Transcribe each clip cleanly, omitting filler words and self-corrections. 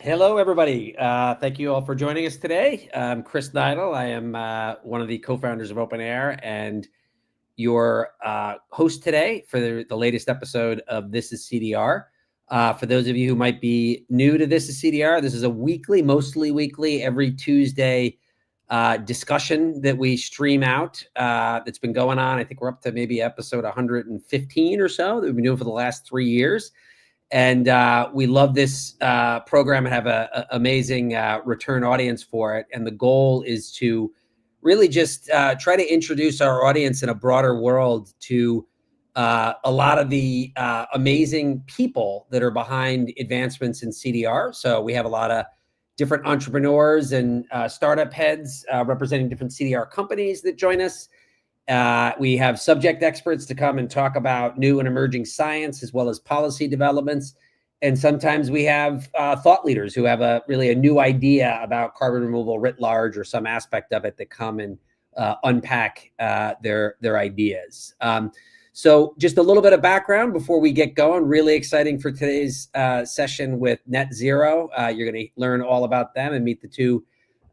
Hello, everybody. Thank you all for joining us today. I'm Chris Neidl. I am one of the co-founders of OpenAir and your host today for the latest episode of This is CDR. For those of you who might be new to This is CDR, this is a weekly, mostly weekly, every Tuesday discussion that we stream out that's been going on. I think we're up to maybe episode 115 or so that we've been doing for the last 3 years. And we love this program and have an amazing return audience for it. And the goal is to really just try to introduce our audience in a broader world to a lot of the amazing people that are behind advancements in CDR. So we have a lot of different entrepreneurs and startup heads representing different CDR companies that join us. We have subject experts to come and talk about new and emerging science as well as policy developments. And sometimes we have thought leaders who have really a new idea about carbon removal writ large or some aspect of it that come and unpack their ideas. So just a little bit of background before we get going. Really exciting for today's session with NetZero. You're going to learn all about them and meet the two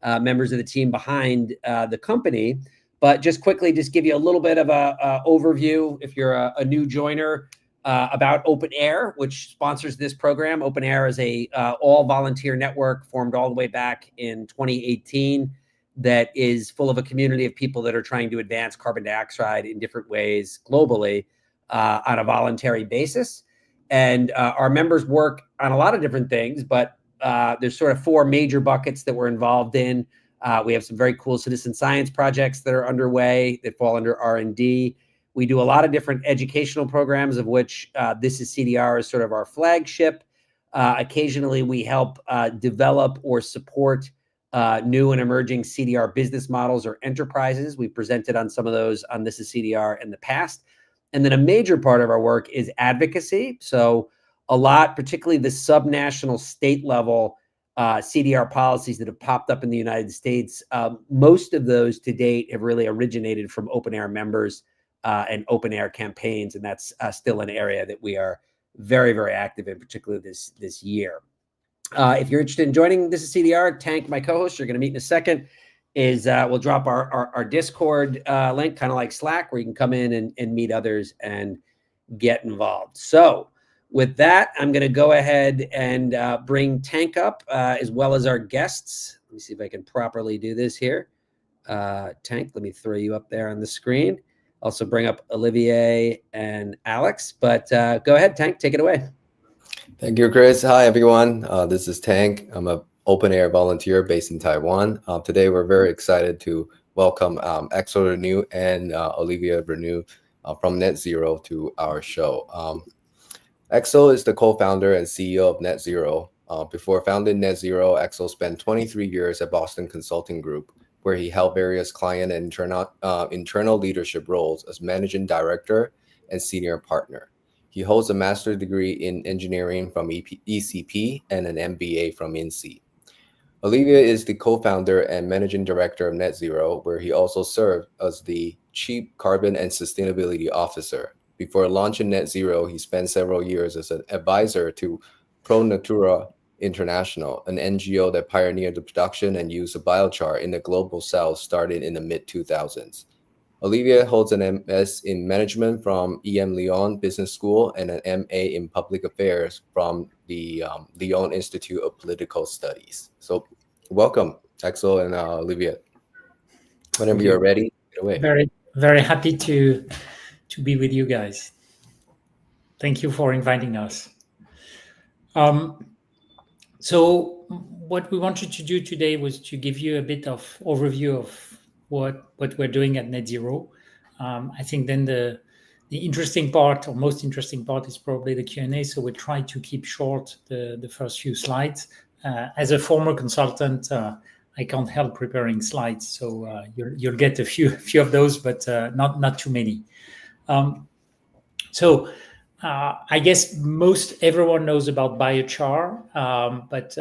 members of the team behind the company. But just quickly, just give you a little bit of a overview, if you're a new joiner, about OpenAir, which sponsors this program. OpenAir is a all-volunteer network formed all the way back in 2018 that is full of a community of people that are trying to advance carbon dioxide in different ways globally on a voluntary basis. And our members work on a lot of different things, but there's sort of 4 major buckets that we're involved in. We have some very cool citizen science projects that are underway that fall under R&D. We do a lot of different educational programs, of which This is CDR is sort of our flagship. Occasionally, we help develop or support new and emerging CDR business models or enterprises. We've presented on some of those on This is CDR in the past. And then a major part of our work is advocacy. So a lot, particularly the subnational state level CDR policies that have popped up in the United States, most of those to date have really originated from OpenAir members and OpenAir campaigns, and that's still an area that we are very, very active in, particularly this year. If you're interested in joining This is CDR, Tank, my co-host, you're going to meet in a second, we'll drop our Discord link, kind of like Slack, where you can come in and meet others and get involved. So with that, I'm going to go ahead and bring Tank up as well as our guests. Let me see if I can properly do this here. Tank, let me throw you up there on the screen. Also bring up Olivier and Alex. But go ahead, Tank, take it away. Thank you, Chris. Hi, everyone. This is Tank. I'm an OpenAir volunteer based in Taiwan. Today, we're very excited to welcome Axel Renew and Olivier Renew from NetZero to our show. Axel is the co-founder and CEO of NetZero. Before founding NetZero, Axel spent 23 years at Boston Consulting Group, where he held various client and internal leadership roles as managing director and senior partner. He holds a master's degree in engineering from ECP and an MBA from INSEE. Olivia is the co-founder and managing director of NetZero, where he also served as the chief carbon and sustainability officer. Before launching NetZero, he spent several years as an advisor to Pro Natura International, an NGO that pioneered the production and use of biochar in the global south starting in the mid-2000s. Olivia holds an MS in management from EM Lyon Business School and an MA in public affairs from the Lyon Institute of Political Studies. So welcome, Axel and Olivia. Whenever you're ready, get away. Very, very happy to be with you guys. Thank you for inviting us. So what we wanted to do today was to give you a bit of overview of what we're doing at NetZero. I think then the interesting part, or most interesting part, is probably the Q&A. So we'll try to keep short the first few slides. As a former consultant, I can't help preparing slides, so you'll get a few of those, but not too many. So I guess most everyone knows about biochar, but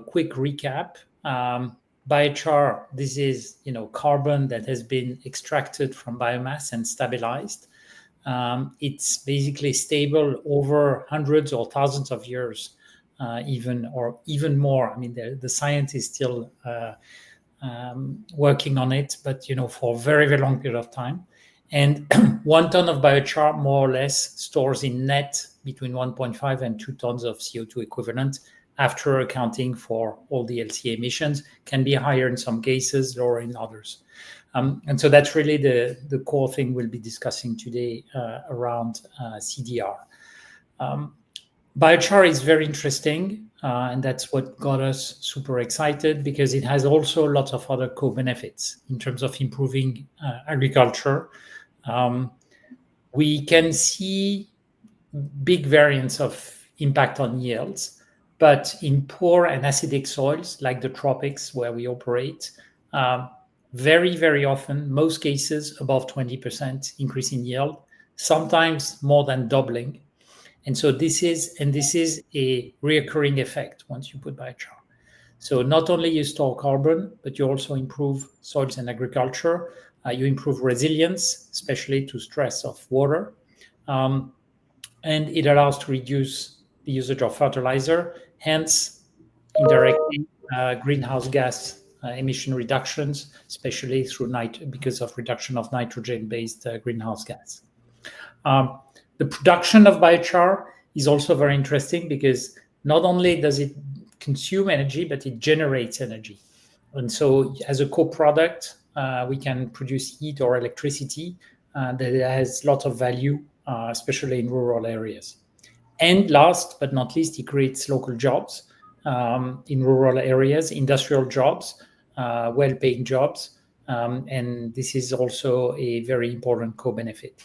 quick recap. Biochar, this is carbon that has been extracted from biomass and stabilized. It's basically stable over hundreds or thousands of years even more. I mean, the science is still working on it, but for a very, very long period of time. And 1 ton of biochar more or less stores in net between 1.5 and 2 tons of CO2 equivalent after accounting for all the LCA emissions. Can be higher in some cases, lower in others. And so that's really the core thing we'll be discussing today around CDR. Biochar is very interesting, and that's what got us super excited, because it has also lots of other co-benefits in terms of improving agriculture. We can see big variance of impact on yields, but in poor and acidic soils like the tropics where we operate, very, very often, most cases above 20% increase in yield, sometimes more than doubling. And so this is a reoccurring effect once you put biochar. So not only you store carbon, but you also improve soils and agriculture. You improve resilience, especially to stress of water. And it allows to reduce the usage of fertilizer, hence indirectly greenhouse gas emission reductions, especially through because of reduction of nitrogen-based greenhouse gas. The production of biochar is also very interesting, because not only does it consume energy, but it generates energy. And so as a co-product, we can produce heat or electricity that has lots of value, especially in rural areas. And last but not least, it creates local jobs in rural areas, industrial jobs, well-paying jobs. And this is also a very important co-benefit.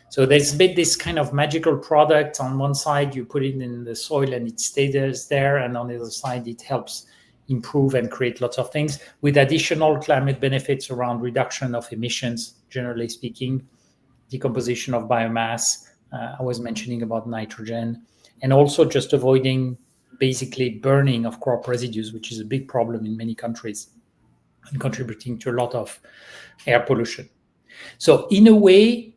So there's been this kind of magical product. On one side, you put it in the soil and it stays there. And on the other side, it helps improve and create lots of things with additional climate benefits around reduction of emissions, generally speaking, decomposition of biomass. I was mentioning about nitrogen, and also just avoiding basically burning of crop residues, which is a big problem in many countries and contributing to a lot of air pollution. So in a way,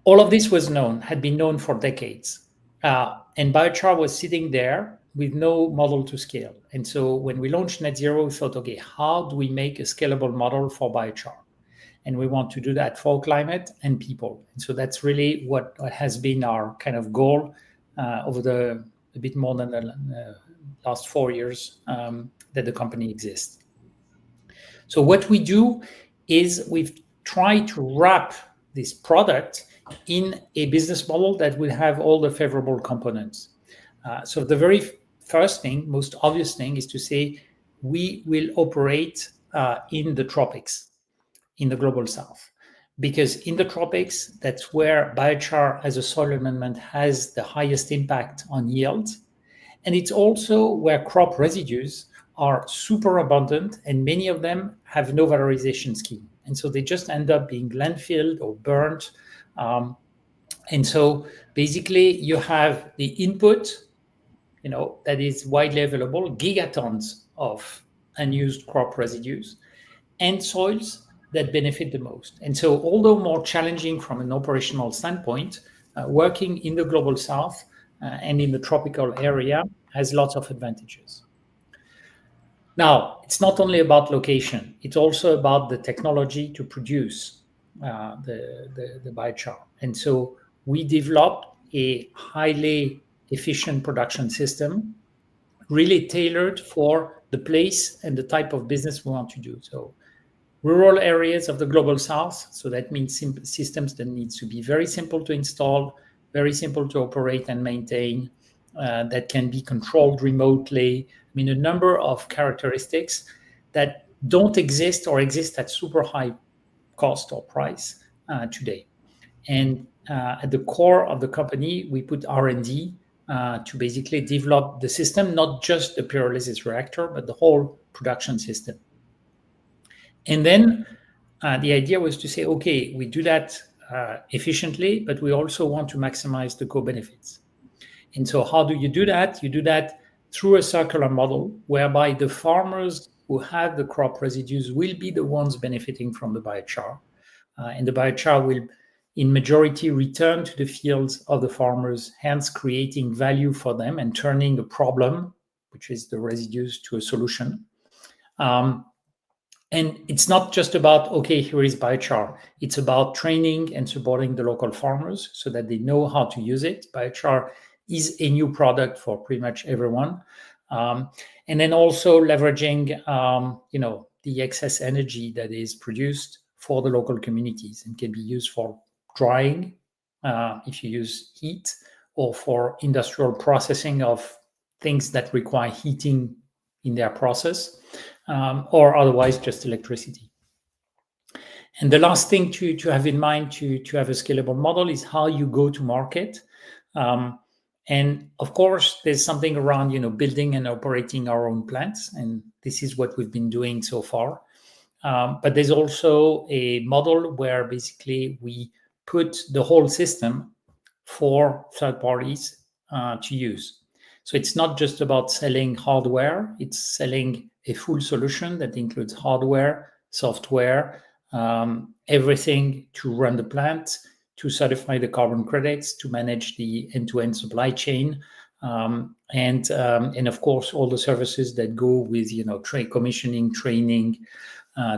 all of this had been known for decades. And biochar was sitting there with no model to scale. And so when we launched NetZero, we thought, okay, how do we make a scalable model for biochar? And we want to do that for climate and people. And so that's really what has been our kind of goal over a bit more than the last 4 years that the company exists. So what we do is we've tried to wrap this product in a business model that will have all the favorable components. So the very first thing, most obvious thing, is to say we will operate in the tropics, in the global south. Because in the tropics, that's where biochar as a soil amendment has the highest impact on yield. And it's also where crop residues are super abundant, and many of them have no valorization scheme. And so they just end up being landfilled or burnt. And so basically you have the input, that is widely available, gigatons of unused crop residues, and soils that benefit the most. And so although more challenging from an operational standpoint, working in the global south and in the tropical area has lots of advantages. Now, it's not only about location, it's also about the technology to produce the biochar. And so we developed a highly efficient production system, really tailored for the place and the type of business we want to do. So rural areas of the global south, so that means systems that needs to be very simple to install, very simple to operate and maintain, that can be controlled remotely. I mean, a number of characteristics that don't exist or exist at super high cost or price today. And at the core of the company, we put R&D to basically develop the system, not just the pyrolysis reactor, but the whole production system. And then the idea was to say, okay, we do that efficiently, but we also want to maximize the co-benefits. And so how do you do that? You do that through a circular model whereby the farmers who have the crop residues will be the ones benefiting from the biochar. And the biochar will, in majority, return to the fields of the farmers, hence creating value for them and turning the problem which is the residues, to a solution. And it's not just about, okay, here is biochar. It's about training and supporting the local farmers so that they know how to use it. Biochar is a new product for pretty much everyone. And then also leveraging, the excess energy that is produced for the local communities and can be used for drying, if you use heat, or for industrial processing of things that require heating in their process, or otherwise just electricity. And the last thing to have in mind to have a scalable model is how you go to market. And of course, there's something around, building and operating our own plants, and this is what we've been doing so far. But there's also a model where basically we put the whole system for third parties to use. So it's not just about selling hardware, it's selling a full solution that includes hardware, software, everything to run the plant, to certify the carbon credits, to manage the end-to-end supply chain, and of course all the services that go with commissioning, training,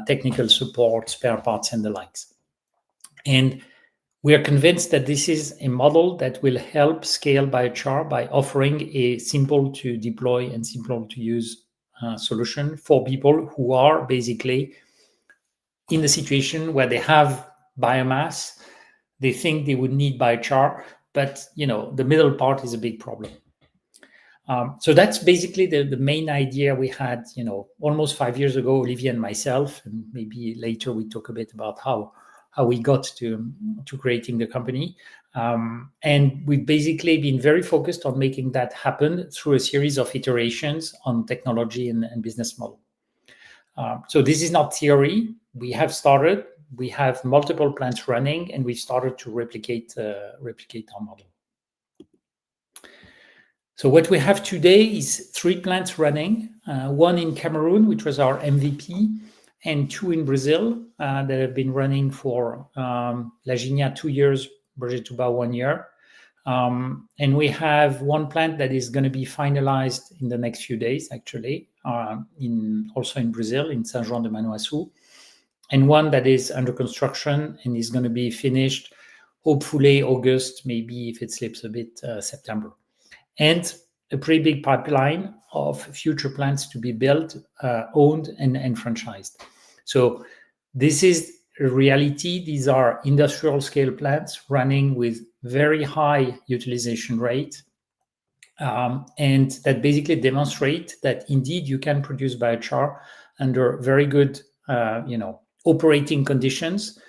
technical support, spare parts, and the likes. And we are convinced that this is a model that will help scale biochar by offering a simple to deploy and simple to use solution for people who are basically in the situation where they have biomass. They think they would need biochar, but the middle part is a big problem. So that's basically the main idea we had, almost 5 years ago, Olivier and myself, and maybe later we talk a bit about how we got to creating the company. And we've basically been very focused on making that happen through a series of iterations on technology and business model. So this is not theory. We have started. We have multiple plants running, and we started to replicate our model. So what we have today is 3 plants running, one in Cameroon, which was our MVP, and 2 in Brazil that have been running for La Ginia 2 years, Brejetuba 1 year. And we have 1 plant that is going to be finalized in the next few days, actually, also in Brazil, in São João de Manhuaçu, and 1 that is under construction and is going to be finished, hopefully August, maybe if it slips a bit, September. And a pretty big pipeline of future plants to be built, owned and franchised. So this is a reality. These are industrial scale plants running with very high utilization rate, and that basically demonstrate that indeed you can produce biochar under very good operating conditions,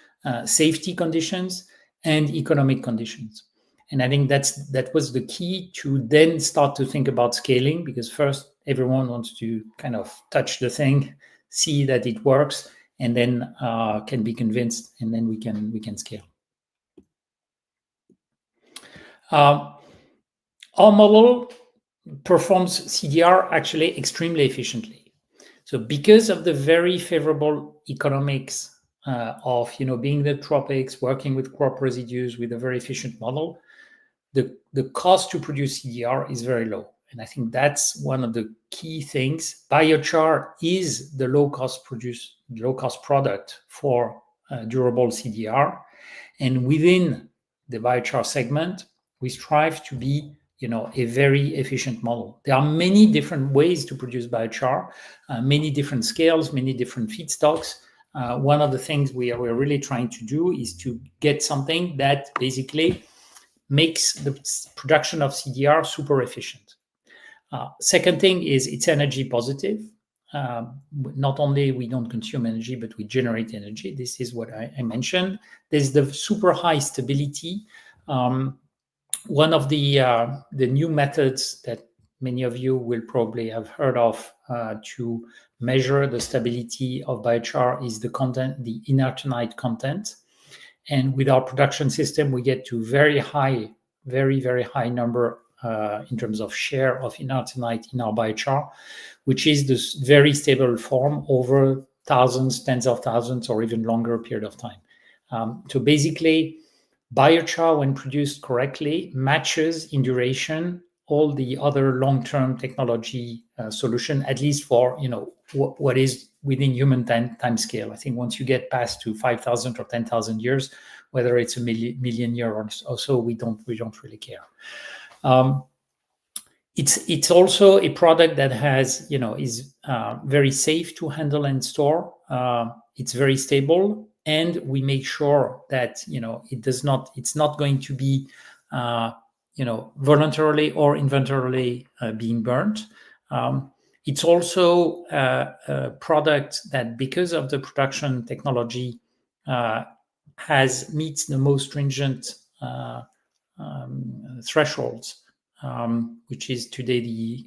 safety conditions, and economic conditions. And I think that was the key to then start to think about scaling, because first everyone wants to kind of touch the thing, see that it works, and then can be convinced, and then we can scale. Our model performs CDR actually extremely efficiently. So because of the very favorable economics of being in the tropics, working with crop residues with a very efficient model, the cost to produce CDR is very low. And I think that's one of the key things. Biochar is the low-cost product for durable CDR. And within the biochar segment, we strive to be a very efficient model. There are many different ways to produce biochar, many different scales, many different feedstocks. One of the things we're really trying to do is to get something that basically makes the production of CDR super efficient. Second thing is it's energy positive. Not only we don't consume energy, but we generate energy. This is what I mentioned. There's the super high stability. One of the new methods that many of you will probably have heard of to measure the stability of biochar is the inertinite content. And with our production system, we get to very high, very, very high number in terms of share of inertinite in our biochar, which is this very stable form over thousands, tens of thousands, or even longer period of time. So basically, biochar, when produced correctly, matches in duration all the other long-term technology solution, at least for what is within human time scale. I think once you get past to 5,000 or 10,000 years, whether it's a million year or so, we don't really care. It's also a product that has is very safe to handle and store. It's very stable, and we make sure that it's not going to be voluntarily or involuntarily being burnt. It's also a product that, because of the production technology, meets the most stringent thresholds, which is today the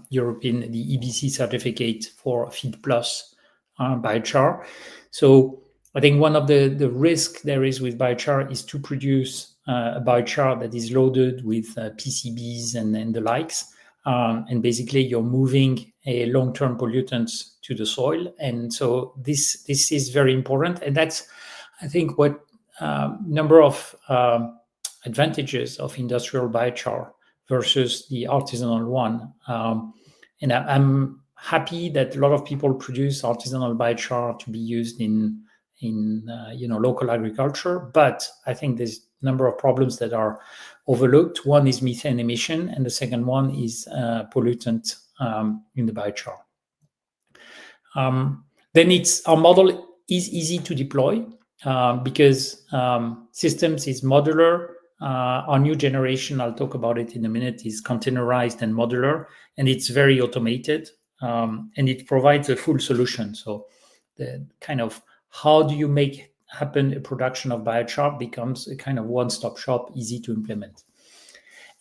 European, the EBC certificate for Feed Plus biochar. So I think one of the risks there is with biochar is to produce a biochar that is loaded with PCBs and the likes. And basically you're moving a long-term pollutants to the soil. And so this is very important. And that's, I think, what number of advantages of industrial biochar versus the artisanal one. And I'm happy that a lot of people produce artisanal biochar to be used in local agriculture. But I think there's a number of problems that are overlooked. One is methane emission, and the second one is pollutant in the biochar. Then our model is easy to deploy because systems is modular. Our new generation, I'll talk about it in a minute, is containerized and modular, and it's very automated, and it provides a full solution. So the kind of how do you make happen a production of biochar becomes a kind of one-stop shop, easy to implement.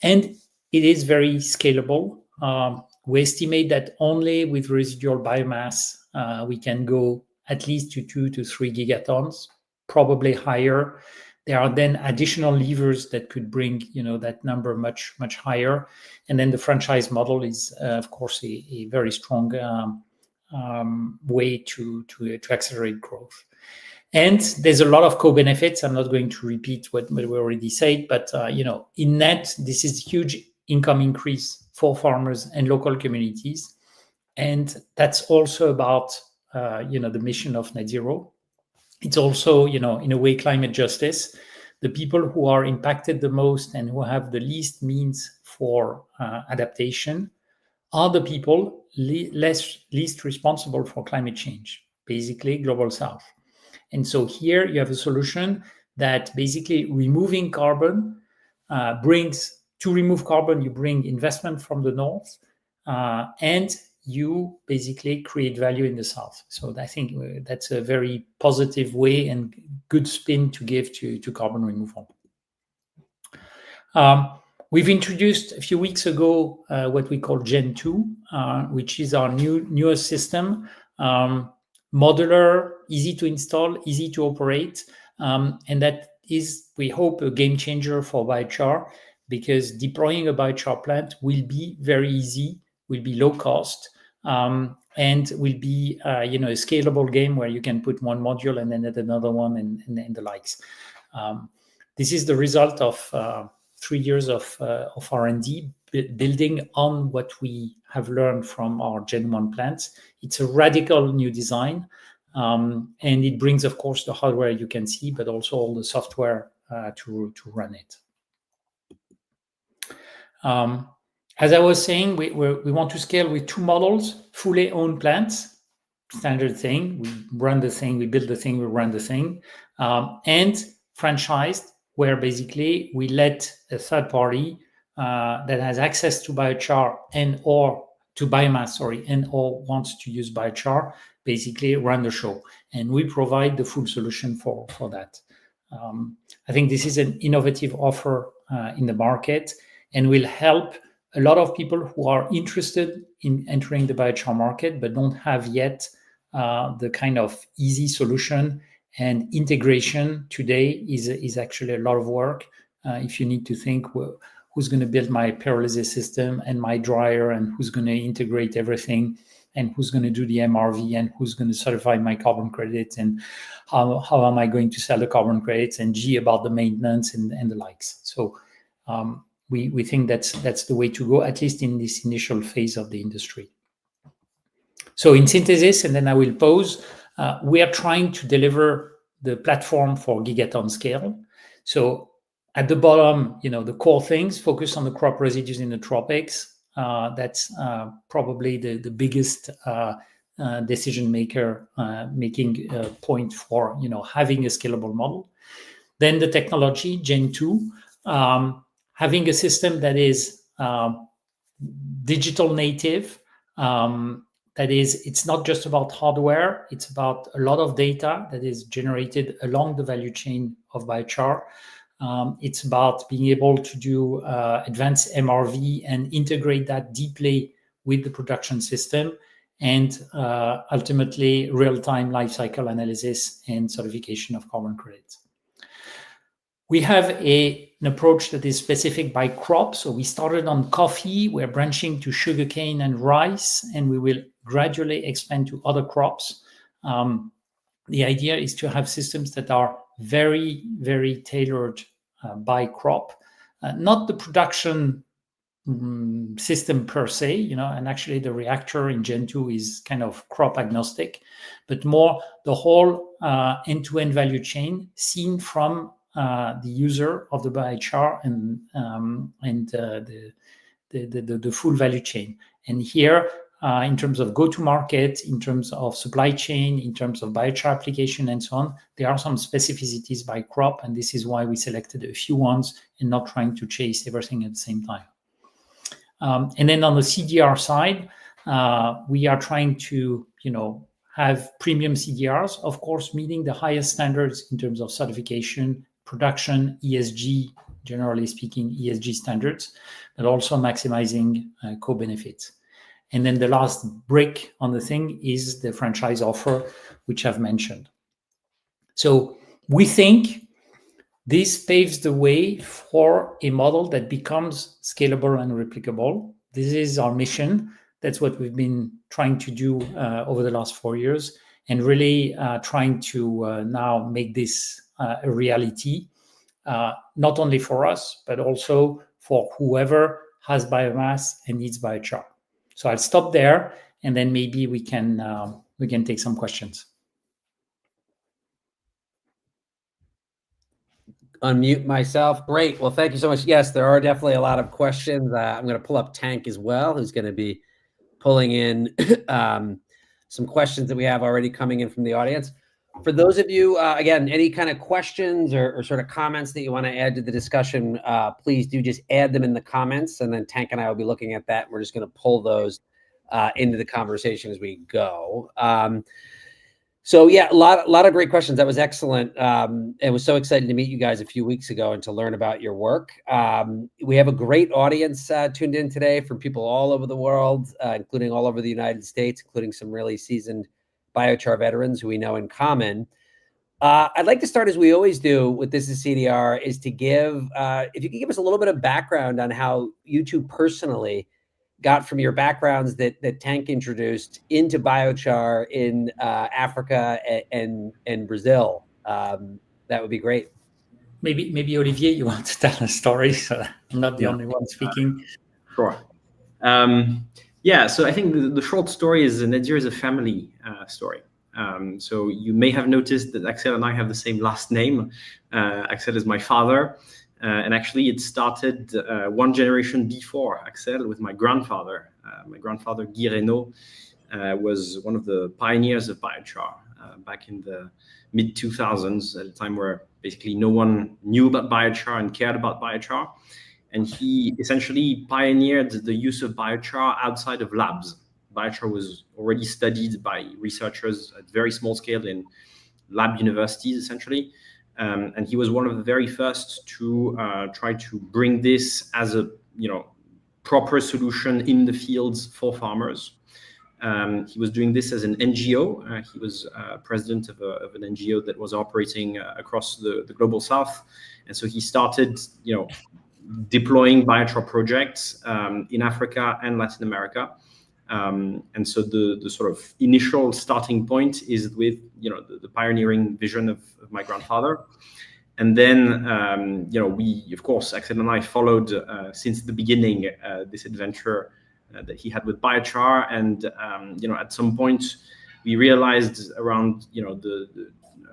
And it is very scalable. We estimate that only with residual biomass, we can go at least to 2 to 3 gigatons, probably higher. There are then additional levers that could bring that number much, much higher. And then the franchise model is, of course, a very strong way to accelerate growth. And there's a lot of co-benefits. I'm not going to repeat what we already said, but in net, this is a huge income increase for farmers and local communities. And that's also about the mission of NetZero. It's also, in a way, climate justice. The people who are impacted the most and who have the least means for adaptation are the people least responsible for climate change, basically Global South. And so here you have a solution that basically removing carbon to remove carbon, you bring investment from the north, and you basically create value in the south. So I think that's a very positive way and good spin to give to carbon removal. We've introduced a few weeks ago what we call Gen 2, which is our newest system. Modular, easy to install, easy to operate. And that is, we hope, a game changer for biochar, because deploying a biochar plant will be very easy, will be low cost, and will be a scalable game where you can put one module and then add another one and the likes. This is the result of 3 years of R&D building on what we have learned from our Gen 1 plants. It's a radical new design, and it brings, of course, the hardware you can see, but also all the software to run it. As I was saying, we want to scale with 2 models: fully owned plants, standard thing. We run the thing, we build the thing, we run the thing, and franchised, where basically we let a third party that has access to biochar or to biomass, and or wants to use biochar, basically run the show. And we provide the full solution for that. I think this is an innovative offer in the market, and will help a lot of people who are interested in entering the biochar market but don't have yet the kind of easy solution. And integration today is actually a lot of work. If you need to think, well, who's going to build my pyrolysis system and my dryer, and who's going to integrate everything, and who's going to do the MRV, and who's going to certify my carbon credits, and how am I going to sell the carbon credits, and about the maintenance and the likes. So we think that's the way to go, at least in this initial phase of the industry. So in synthesis, and then I will pause, we are trying to deliver the platform for gigaton scale. So at the bottom, the core things, focus on the crop residues in the tropics. That's probably the biggest decision maker making point for having a scalable model. Then the technology, Gen 2, having a system that is digital native. That is, it's not just about hardware, it's about a lot of data that is generated along the value chain of biochar. It's about being able to do advanced MRV and integrate that deeply with the production system, and ultimately real-time life cycle analysis and certification of carbon credits. We have an approach that is specific by crop. So we started on coffee, we're branching to sugarcane and rice, and we will gradually expand to other crops. The idea is to have systems that are very, very tailored by crop, not the production system per se, and actually the reactor in Gen 2 is kind of crop agnostic, but more the whole end-to-end value chain seen from the user of the biochar and the full value chain. And here, in terms of go-to-market, in terms of supply chain, in terms of biochar application and so on, there are some specificities by crop, and this is why we selected a few ones and not trying to chase everything at the same time. And then on the CDR side, we are trying to, have premium CDRs, of course, meeting the highest standards in terms of certification, production, ESG, generally speaking, ESG standards, but also maximizing co-benefits. And then the last brick on the thing is the franchise offer, which I've mentioned. So we think this paves the way for a model that becomes scalable and replicable. This is our mission. That's what we've been trying to do over the last 4 years, and really trying to now make this a reality, not only for us, but also for whoever has biomass and needs biochar. So I'll stop there, and then maybe we can take some questions. Unmute myself. Great. Well, thank you so much. Yes, there are definitely a lot of questions. I'm going to pull up Tank as well, who's going to be pulling in some questions that we have already coming in from the audience. For those of you, again, any kind of questions or sort of comments that you want to add to the discussion, please do just add them in the comments, and then Tank and I will be looking at that. We're just going to pull those into the conversation as we go. So yeah, a lot of great questions. That was excellent. It was so exciting to meet you guys a few weeks ago and to learn about your work. We have a great audience tuned in today from people all over the world, including all over the United States, including some really seasoned biochar veterans who we know in common. I'd like to start, as we always do with This is CDR, is to give, if you could give us a little bit of background on how you two personally got from your backgrounds that Tank introduced into biochar in Africa and Brazil. That would be great. Maybe Olivier, you want to tell a story so that I'm not the only one speaking. Sure. Yeah, so I think the short story is NetZero is a family story. So you may have noticed that Axel and I have the same last name. Axel is my father. And actually, it started one generation before Axel with my grandfather. My grandfather, Guy Reynaud, was one of the pioneers of biochar back in the mid-2000s, at a time where basically no one knew about biochar and cared about biochar. And he essentially pioneered the use of biochar outside of labs. Biochar was already studied by researchers at very small scale in lab universities, essentially. And he was one of the very first to try to bring this as a proper solution in the fields for farmers. He was doing this as an NGO. He was president of an NGO that was operating across the global south, and so he started, deploying biochar projects in Africa and Latin America. And so the sort of initial starting point is with the pioneering vision of my grandfather. And then, we, of course, Axel and I followed since the beginning this adventure that he had with Biochar. And, at some point, we realized around,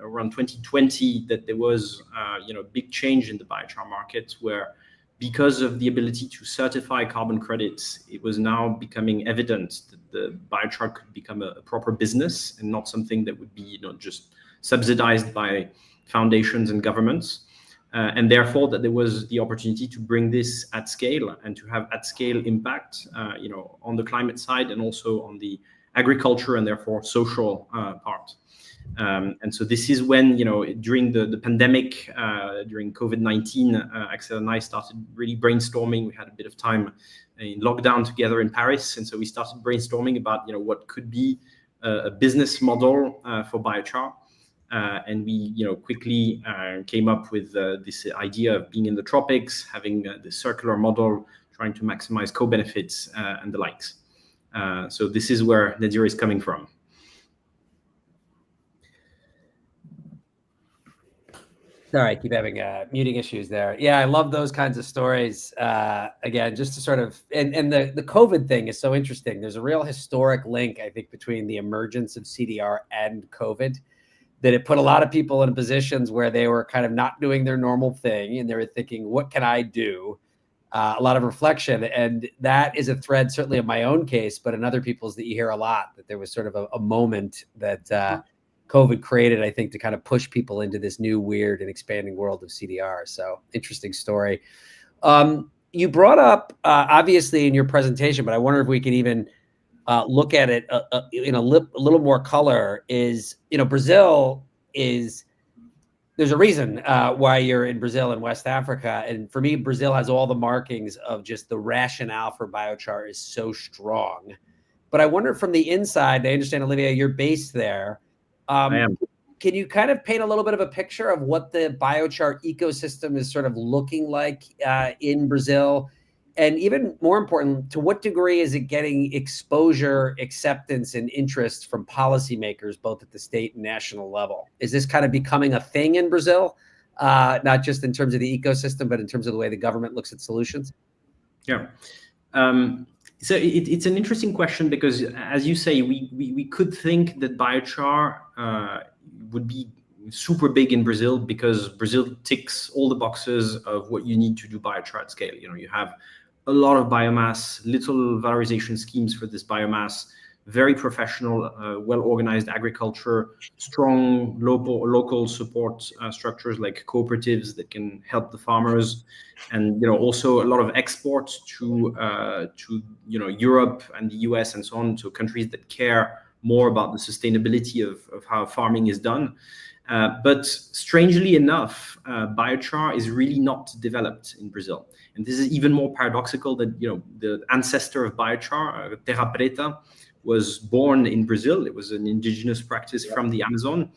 around 2020 that there was, a big change in the biochar market, where because of the ability to certify carbon credits, it was now becoming evident that the biochar could become a proper business and not something that would be, just subsidized by foundations and governments. And therefore that there was the opportunity to bring this at scale and to have at scale impact, on the climate side and also on the agriculture and therefore social part. And so this is when, during the pandemic, during COVID-19, Axel and I started really brainstorming. We had a bit of time in lockdown together in Paris. And so we started brainstorming about, what could be a business model for biochar. And we, quickly came up with this idea of being in the tropics, having the circular model, trying to maximize co-benefits and the likes. So this is where NetZero is coming from. Sorry, I keep having muting issues there. Yeah, I love those kinds of stories. Again, just to sort of, and the COVID thing is so interesting. There's a real historic link, I think, between the emergence of CDR and COVID, that it put a lot of people in positions where they were kind of not doing their normal thing, and they were thinking, what can I do? A lot of reflection. And that is a thread, certainly in my own case, but in other people's that you hear a lot, that there was sort of a moment that COVID created, I think, to kind of push people into this new, weird and expanding world of CDR. So interesting story. You brought up, obviously, in your presentation, but I wonder if we could even look at it in a little more color, is, Brazil is, there's a reason why you're in Brazil and West Africa. And for me, Brazil has all the markings of just the rationale for biochar is so strong. But I wonder from the inside, I understand, Olivier, you're based there. I am. Can you kind of paint a little bit of a picture of what the biochar ecosystem is sort of looking like in Brazil? And even more important, to what degree is it getting exposure, acceptance, and interest from policymakers, both at the state and national level? Is this kind of becoming a thing in Brazil, not just in terms of the ecosystem, but in terms of the way the government looks at solutions? Yeah. So it's an interesting question, because, as you say, we could think that biochar would be super big in Brazil, because Brazil ticks all the boxes of what you need to do biochar at scale. You have a lot of biomass, little valorization schemes for this biomass, very professional, well-organized agriculture, strong local support structures like cooperatives that can help the farmers, and also a lot of export to Europe and the US and so on, to countries that care more about the sustainability of how farming is done. But strangely enough, biochar is really not developed in Brazil. And this is even more paradoxical that, the ancestor of biochar, Terra Preta, was born in Brazil. It was an indigenous practice from the Amazon.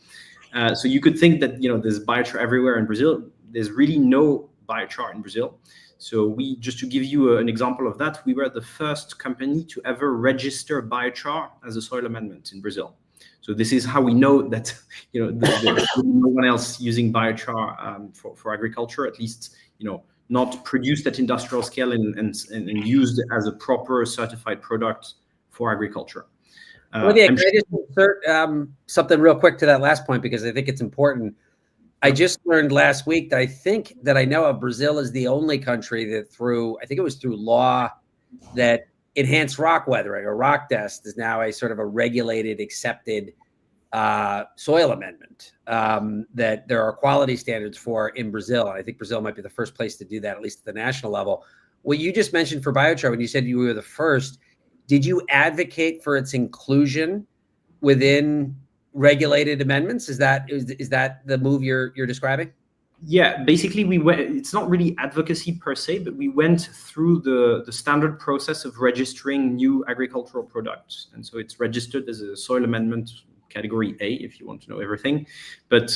So you could think that, there's biochar everywhere in Brazil. There's really no biochar in Brazil. So just to give you an example of that, we were the first company to ever register biochar as a soil amendment in Brazil. So this is how we know that, there's no one else using biochar for agriculture, at least, not produced at industrial scale and used as a proper certified product for agriculture. Olivier, can I just insert something real quick to that last point, because I think it's important. I just learned last week that I know of, Brazil is the only country that I think it was through law, that enhanced rock weathering or rock test is now a sort of a regulated, accepted soil amendment that there are quality standards for in Brazil. And I think Brazil might be the first place to do that, at least at the national level. What you just mentioned for biochar, when you said you were the first, did you advocate for its inclusion within regulated amendments? Is that the move you're describing? Yeah, basically it's not really advocacy per se, but we went through the standard process of registering new agricultural products. And so it's registered as a soil amendment category A, if you want to know everything. But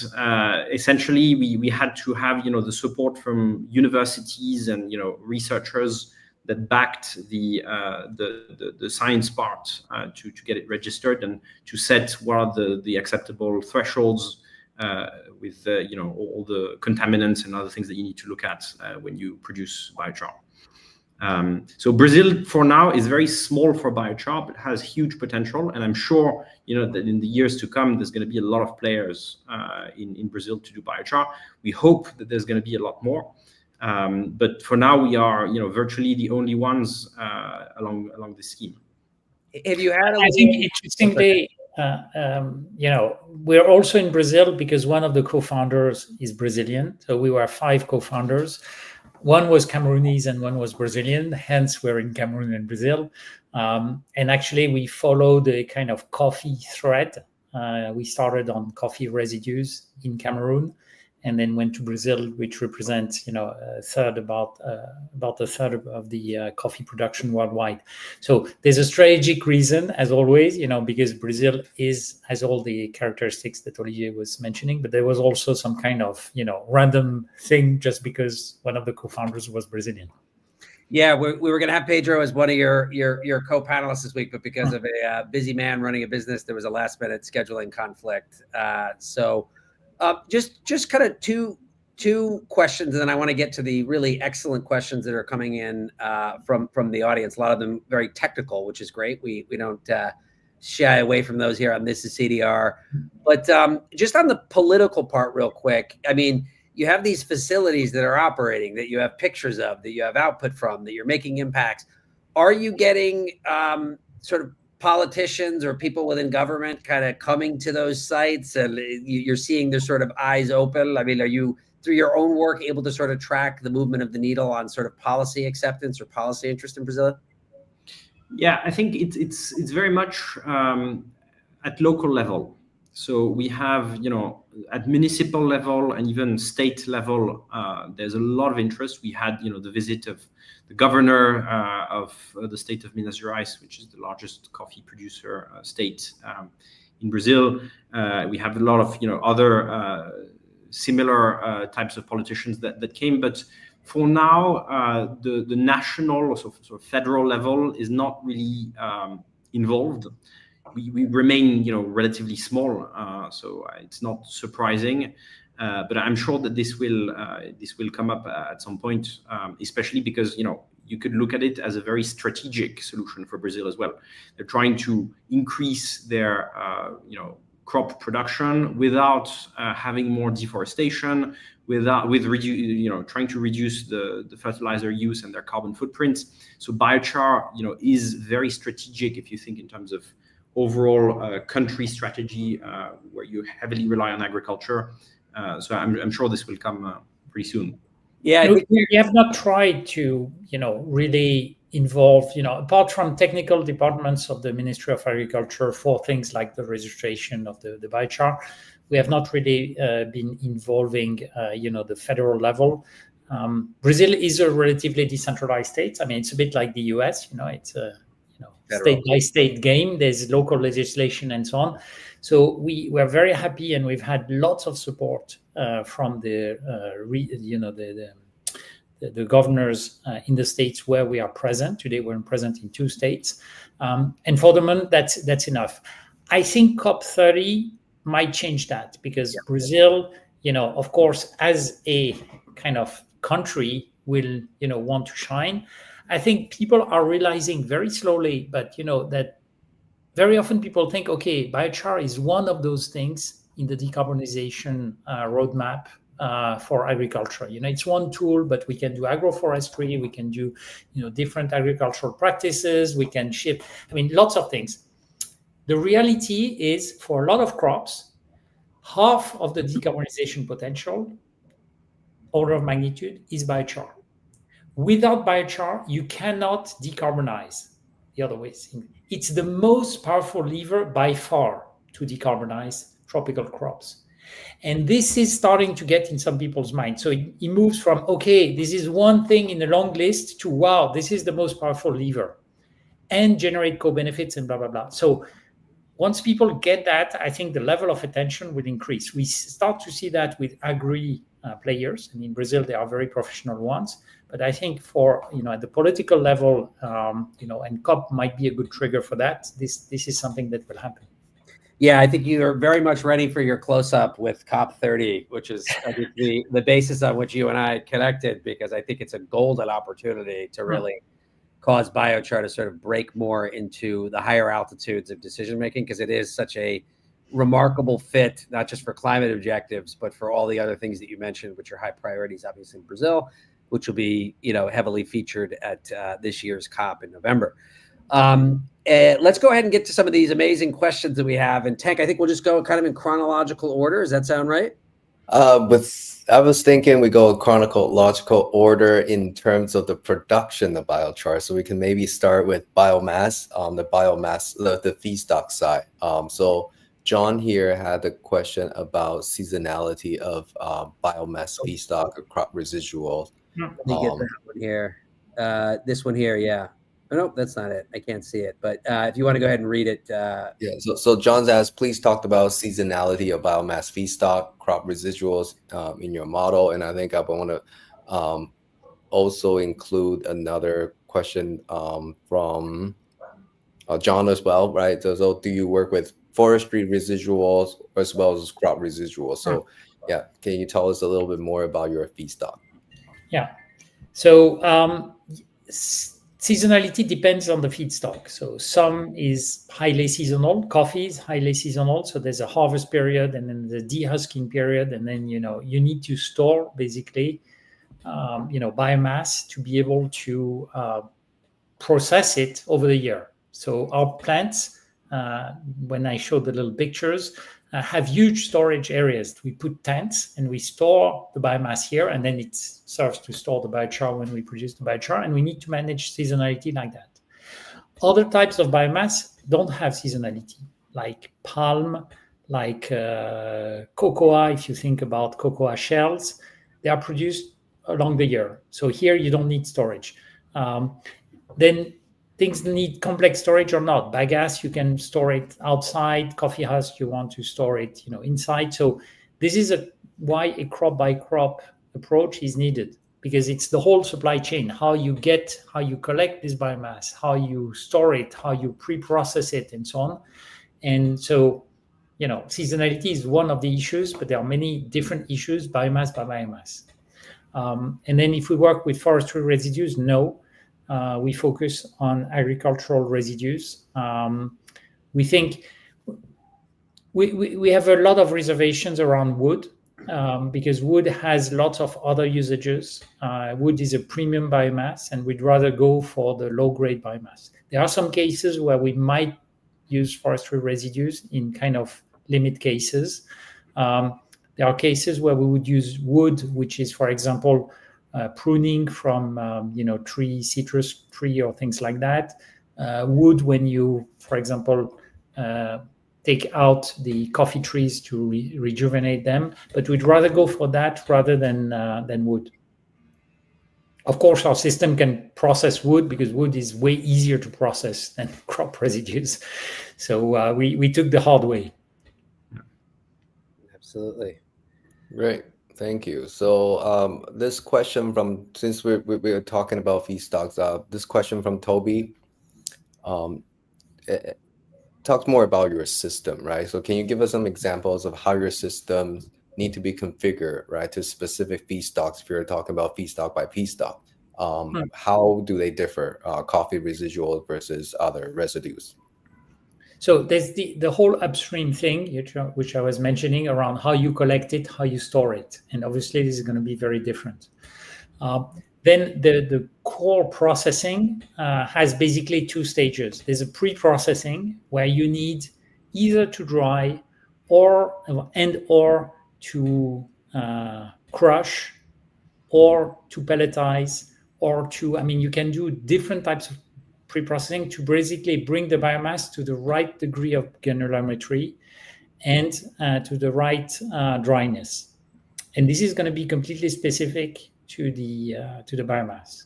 essentially we had to have, the support from universities and, researchers that backed the science part to get it registered and to set what are the acceptable thresholds with all the contaminants and other things that you need to look at when you produce biochar. So Brazil, for now, is very small for biochar, but has huge potential. And I'm sure, that in the years to come, there's going to be a lot of players in Brazil to do biochar. We hope that there's going to be a lot more. But for now, we are, virtually the only ones along this scheme. Have you had? I think interestingly, we're also in Brazil because one of the co-founders is Brazilian. So we were 5 co-founders. One was Cameroonese and one was Brazilian. Hence, we're in Cameroon and Brazil. And actually, we follow the kind of coffee thread. We started on coffee residues in Cameroon, and then went to Brazil, which represents, about a third of the coffee production worldwide. So there's a strategic reason, as always, because Brazil has all the characteristics that Olivier was mentioning, but there was also some kind of, random thing just because one of the co-founders was Brazilian. Yeah, we were going to have Pedro as one of your co-panelists this week, but because of a busy man running a business, there was a last-minute scheduling conflict. Just kind of two questions, and then I want to get to the really excellent questions that are coming in from the audience. A lot of them very technical, which is great. We don't shy away from those here on This is CDR. But just on the political part, real quick, I mean, you have these facilities that are operating, that you have pictures of, that you have output from, that you're making impacts. Are you getting sort of politicians or people within government kind of coming to those sites, and you're seeing their sort of eyes open? I mean, are you, through your own work, able to sort of track the movement of the needle on sort of policy acceptance or policy interest in Brazil? Yeah, I think it's very much at local level. So we have, at municipal level and even state level, there's a lot of interest. We had, the visit of the governor of the state of Minas Gerais, which is the largest coffee producer state in Brazil. We have a lot of, other similar types of politicians that came. But for now, the national or sort of federal level is not really involved. We remain, relatively small, so it's not surprising. But I'm sure that this will come up at some point, especially because you could look at it as a very strategic solution for Brazil as well. They're trying to increase their crop production without having more deforestation, trying to reduce the fertilizer use and their carbon footprints. So biochar, is very strategic if you think in terms of overall country strategy, where you heavily rely on agriculture. So I'm sure this will come pretty soon. Yeah, we have not tried to, really involve, apart from technical departments of the Ministry of Agriculture for things like the registration of the biochar, we have not really been involving, the federal level. Brazil is a relatively decentralized state. I mean, it's a bit like the US, it's a state-by-state game. There's local legislation and so on. So we're very happy, and we've had lots of support from the governors in the states where we are present. Today, we're present in 2 states, and for the moment, that's enough. I think COP30 might change that because Brazil, of course, as a kind of country, will want to shine. I think people are realizing very slowly, but that very often people think, okay, biochar is one of those things in the decarbonization roadmap for agriculture. It's one tool, but we can do agroforestry, we can do different agricultural practices, we can ship. I mean, lots of things. The reality is, for a lot of crops, half of the decarbonization potential, order of magnitude, is biochar. Without biochar, you cannot decarbonize the other ways. It's the most powerful lever by far to decarbonize tropical crops. And this is starting to get in some people's minds. So it moves from, okay, this is one thing in a long list, to, wow, this is the most powerful lever, and generate co-benefits and blah, blah, blah. So once people get that, I think the level of attention will increase. We start to see that with agri players. And in Brazil, they are very professional ones. But I think for, at the political level, and COP might be a good trigger for that. This is something that will happen. Yeah, I think you're very much ready for your close-up with COP30, which is I think, the basis on which you and I connected, because I think it's a golden opportunity to really cause biochar to sort of break more into the higher altitudes of decision-making, because it is such a remarkable fit, not just for climate objectives, but for all the other things that you mentioned, which are high priorities, obviously in Brazil, which will be, heavily featured at this year's COP in November. Let's go ahead and get to some of these amazing questions that we have. And Tank, I think we'll just go kind of in chronological order. Does that sound right? I was thinking we go chronological order in terms of the production of biochar. So we can maybe start with biomass, the feedstock side. So John here had a question about seasonality of biomass feedstock or crop residuals. Let me get that one here. This one here, yeah. Oh, nope, that's not it. I can't see it. But if you want to go ahead and read it. Yeah, so John's asked, please talk about seasonality of biomass feedstock, crop residuals in your model. And I think I want to also include another question from John as well, right? So do you work with forestry residuals as well as crop residuals? So yeah, can you tell us a little bit more about your feedstock? Yeah. So seasonality depends on the feedstock. So some is highly seasonal. Coffee is highly seasonal. So there's a harvest period and then the dehusking period. And then, you need to store basically, biomass to be able to process it over the year. So our plants, when I showed the little pictures, have huge storage areas. We put tents and we store the biomass here, and then it serves to store the biochar when we produce the biochar, and we need to manage seasonality like that. Other types of biomass don't have seasonality, like palm, like cocoa. If you think about cocoa shells, they are produced along the year. So here you don't need storage. Then things need complex storage or not. Bagasse, you can store it outside. Coffee husk, you want to store it, inside. So this is why a crop by crop approach is needed, because it's the whole supply chain. How you collect this biomass, how you store it, how you pre-process it, and so on. And so, seasonality is one of the issues, but there are many different issues, biomass by biomass. And then if we work with forestry residues, no. We focus on agricultural residues. We think we have a lot of reservations around wood because wood has lots of other usages. Wood is a premium biomass, and we'd rather go for the low-grade biomass. There are some cases where we might use forestry residues in kind of limit cases. There are cases where we would use wood, which is, for example, pruning from citrus tree or things like that. Wood when you, for example, take out the coffee trees to rejuvenate them, but we'd rather go for that rather than wood. Of course, our system can process wood because wood is way easier to process than crop residues. So we took the hard way. Absolutely. Great. Thank you. So this question since we're talking about feedstocks, this question from Toby talks more about your system, right? So can you give us some examples of how your systems need to be configured, right, to specific feedstocks? If you're talking about feedstock by feedstock, how do they differ, coffee residual versus other residues? So there's the whole upstream thing, which I was mentioning, around how you collect it, how you store it. And obviously, this is going to be very different. Then the core processing has basically two stages. There's a pre-processing where you need either to dry or to crush or to pelletize or you can do different types of pre-processing to basically bring the biomass to the right degree of granulometry and to the right dryness. And this is going to be completely specific to the biomass.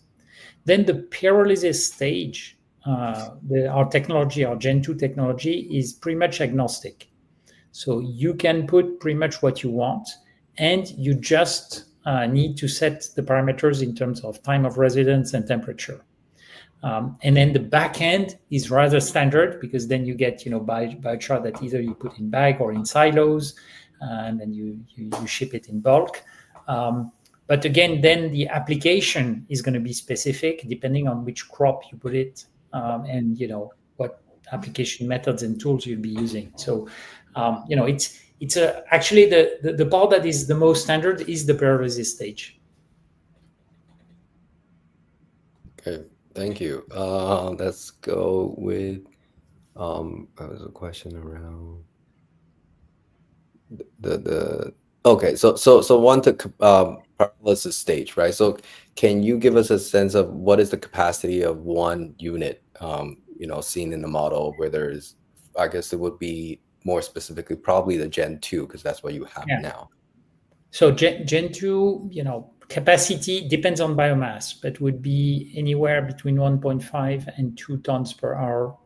Then the pyrolysis stage, our technology, our Gen 2 technology, is pretty much agnostic. So you can put pretty much what you want, and you just need to set the parameters in terms of time of residence and temperature. And then the back end is rather standard, because then you get biochar that either you put in bag or in silos, and then you ship it in bulk. But again, then the application is going to be specific depending on which crop you put it, and what application methods and tools you'll be using. So it's actually the part that is the most standard is the pyrolysis stage. Okay, thank you. Let's go with there was a question around the okay. So one to pyrolysis stage, right? So can you give us a sense of what is the capacity of one unit, seen in the model, where there's, I guess it would be more specifically probably the Gen 2, because that's what you have now. So Gen 2, capacity depends on biomass, but would be anywhere between 1.5 and 2 tons per hour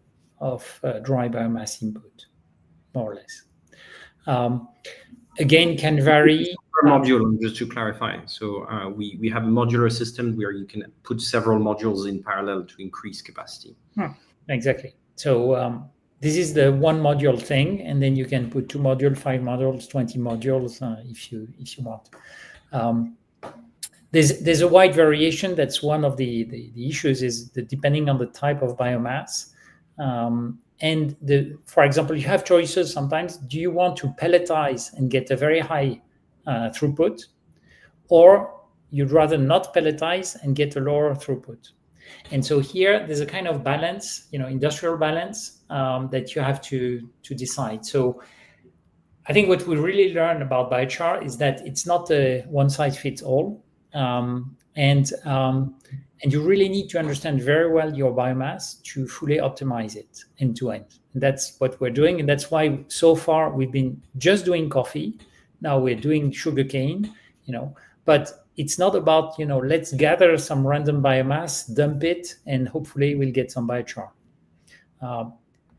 of dry biomass input, more or less. Again, can vary. Per module, just to clarify. So we have a modular system where you can put several modules in parallel to increase capacity. Exactly. So this is the one module thing, and then you can put 2 modules, 5 modules, 20 modules if you want. There's a wide variation. That's one of the issues, is that depending on the type of biomass. And for example, you have choices sometimes. Do you want to pelletize and get a very high throughput, or you'd rather not pelletize and get a lower throughput? And so here there's a kind of balance, industrial balance, that you have to decide. So I think what we really learn about biochar is that it's not a one size fits all, and you really need to understand very well your biomass to fully optimize it end to end. And that's what we're doing, and that's why so far we've been just doing coffee. Now we're doing sugarcane, but it's not about, let's gather some random biomass, dump it, and hopefully we'll get some biochar.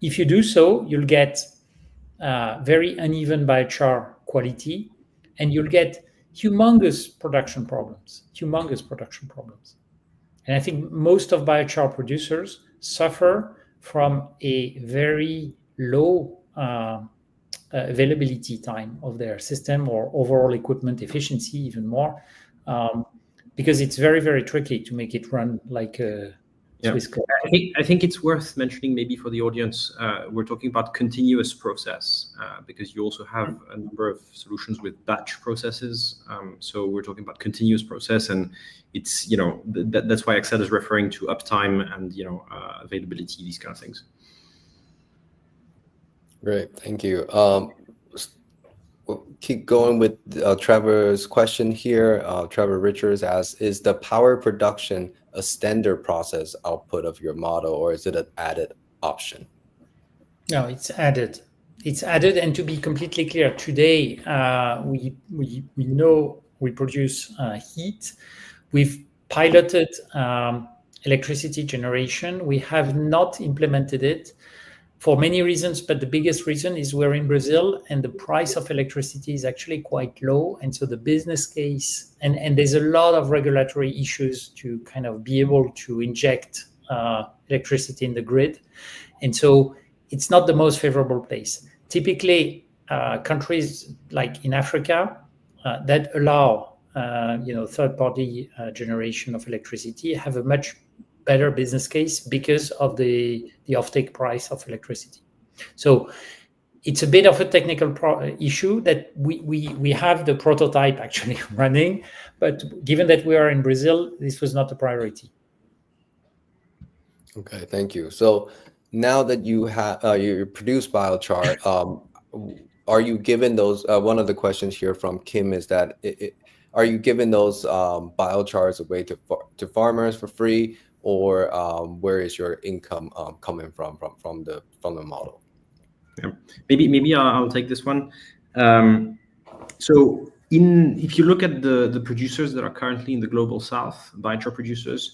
If you do so, you'll get very uneven biochar quality, and you'll get humongous production problems. And I think most of biochar producers suffer from a very low availability time of their system, or overall equipment efficiency even more, because it's very, very tricky to make it run like a Swiss clock. I think it's worth mentioning, maybe for the audience, we're talking about continuous process, because you also have a number of solutions with batch processes. So we're talking about continuous process, and it's that's why Axel is referring to uptime and availability, these kind of things. Great, thank you. We'll keep going with Trevor's question here. Trevor Richards asks, is the power production a standard process output of your model, or is it an added option? No, it's added. It's added, and to be completely clear, today we know we produce heat. We've piloted electricity generation. We have not implemented it for many reasons, but the biggest reason is we're in Brazil, and the price of electricity is actually quite low. And so the business case, and there's a lot of regulatory issues to kind of be able to inject electricity in the grid. And so it's not the most favorable place. Typically, countries like in Africa that allow third-party generation of electricity have a much better business case because of the offtake price of electricity. So it's a bit of a technical issue that we have the prototype actually running, but given that we are in Brazil, this was not a priority. Okay, thank you. So now that you have you produce biochar, are you given those? One of the questions here from Kim is that are you giving those biochars away to farmers for free, or where is your income coming from the model? Yeah. Maybe I'll take this one. So if you look at the producers that are currently in the global south, biochar producers,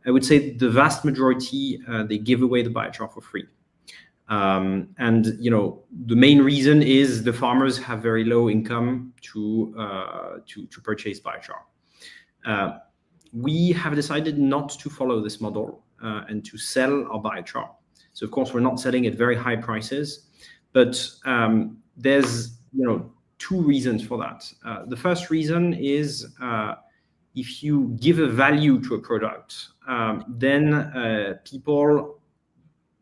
I would say the vast majority they give away the biochar for free. And the main reason is the farmers have very low income to purchase biochar. We have decided not to follow this model and to sell our biochar. So of course, we're not selling at very high prices, but there's two reasons for that. The first reason is if you give a value to a product, then people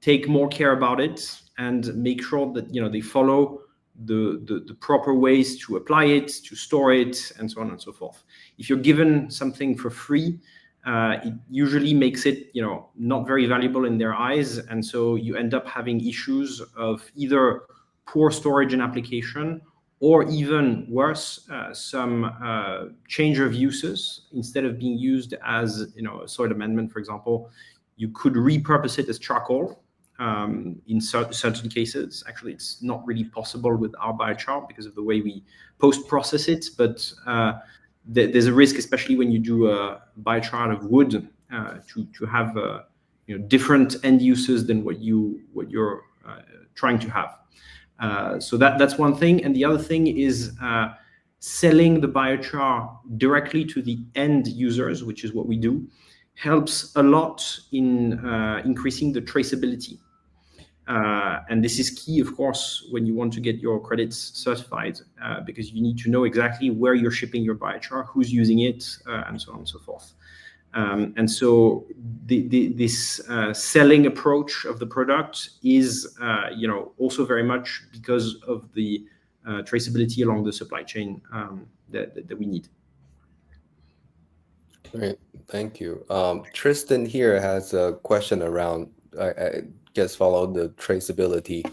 take more care about it and make sure that they follow the proper ways to apply it, to store it, and so on and so forth. If you're given something for free, it usually makes it not very valuable in their eyes, and so you end up having issues of either poor storage and application, or even worse, some change of uses. Instead of being used as a soil amendment, for example, you could repurpose it as charcoal. In certain cases, actually, it's not really possible with our biochar because of the way we post-process it, but there's a risk, especially when you do a biochar out of wood, to have different end uses than what you're trying to have. So that's one thing, and the other thing is selling the biochar directly to the end users, which is what we do, helps a lot in increasing the traceability. And this is key, of course, when you want to get your credits certified, because you need to know exactly where you're shipping your biochar, who's using it, and so on and so forth. And so this selling approach of the product is, also very much because of the traceability along the supply chain that we need. Great, thank you. Tristan here has a question around, I guess, follow the traceability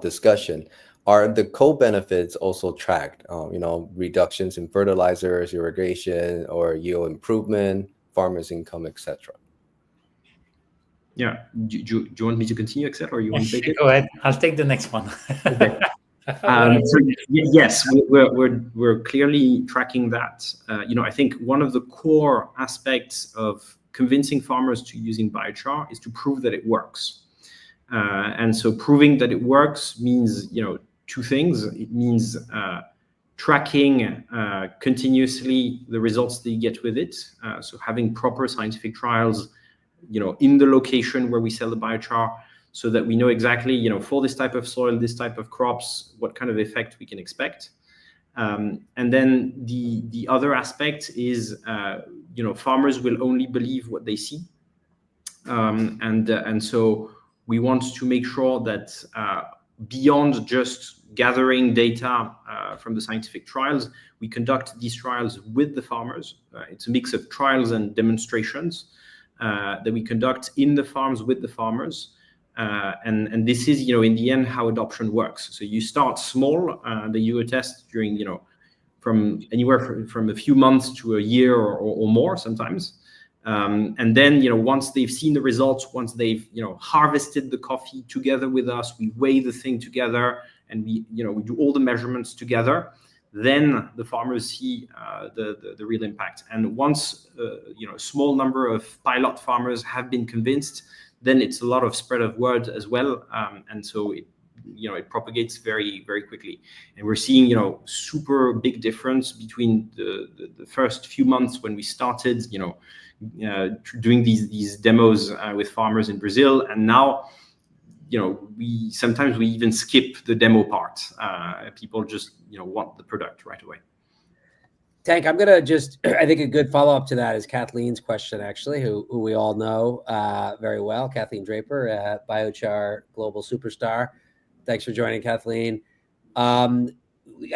discussion. Are the co-benefits also tracked? Reductions in fertilizers, irrigation, or yield improvement, farmers' income, etc. Yeah. Do you want me to continue, Axel, or you want to take it? Go ahead. I'll take the next one. Okay. So yes, we're clearly tracking that. I think one of the core aspects of convincing farmers to using biochar is to prove that it works. And so proving that it works means two things. It means tracking continuously the results that you get with it. So having proper scientific trials, in the location where we sell the biochar, so that we know exactly, for this type of soil, this type of crops, what kind of effect we can expect. And then the other aspect is, farmers will only believe what they see. And so we want to make sure that beyond just gathering data from the scientific trials, we conduct these trials with the farmers. It's a mix of trials and demonstrations that we conduct in the farms with the farmers. And this is, in the end, how adoption works. So you start small, then you test during, from anywhere from a few months to a year or more sometimes. And then, once they've seen the results, once they've, harvested the coffee together with us, we weigh the thing together, and we do all the measurements together. Then the farmers see the real impact. And once, a small number of pilot farmers have been convinced, then it's a lot of spread of word as well. And so it propagates very, very quickly. And we're seeing, super big difference between the first few months when we started, doing these demos with farmers in Brazil. And now, we sometimes even skip the demo part. People just, want the product right away. Tank, I'm going to I think a good follow-up to that is Kathleen's question, actually, who we all know very well. Kathleen Draper, Biochar Global Superstar. Thanks for joining, Kathleen. I